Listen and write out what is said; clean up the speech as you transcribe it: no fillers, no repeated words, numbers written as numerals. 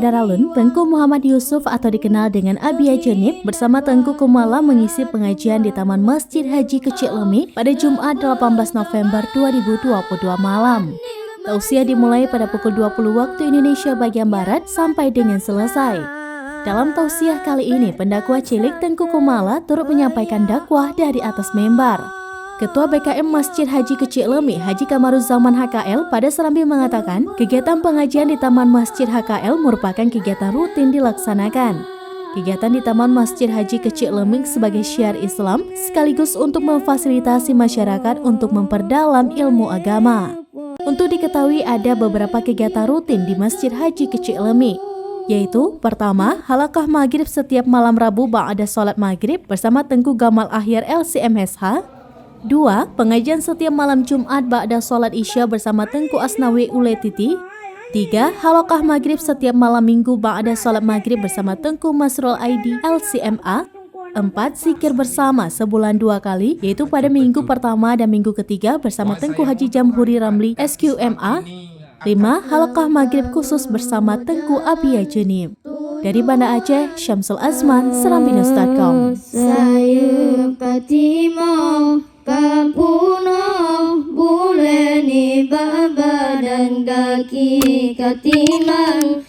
Daralun, Tengku Muhammad Yusuf atau dikenal dengan Abia Jenib bersama Tengku Kumala mengisi pengajian di Taman Masjid Haji Kecik Lemi pada Jumat 18 November 2022 malam. Tausiah dimulai pada pukul 20 waktu Indonesia bagian Barat sampai dengan selesai. Dalam tausiah kali ini, pendakwa cilik Tengku Kumala turut menyampaikan dakwah dari atas mimbar. Ketua BKM Masjid Haji Kecik Lemi, Haji Kamaruzzaman HKL pada Serambi mengatakan, kegiatan pengajian di Taman Masjid HKL merupakan kegiatan rutin dilaksanakan. Kegiatan di Taman Masjid Haji Kecik Lemi sebagai syiar Islam sekaligus untuk memfasilitasi masyarakat untuk memperdalam ilmu agama. Untuk diketahui ada beberapa kegiatan rutin di Masjid Haji Kecik Lemi, yaitu pertama, halaqah maghrib setiap malam Rabu ba'da salat maghrib bersama Tengku Gamal Ahyar LCMSH. 2. Pengajian setiap malam Jumat ba'da salat Isya bersama Tengku Asnawi Uletiti. 3. Halaqah maghrib setiap malam Minggu ba'da salat maghrib bersama Tengku Masrul Aidi LCMA. 4. Zikir bersama sebulan 2 kali, yaitu pada minggu pertama dan minggu ketiga bersama Tengku Haji Jamhuri Ramli SQMA. 5. Halaqah maghrib khusus bersama Tengku Abia Jenib. Dari Banda Aceh, Syamsul Azman, serambinews.com. Saya patimo kapuno buleni baba dan kaki katimang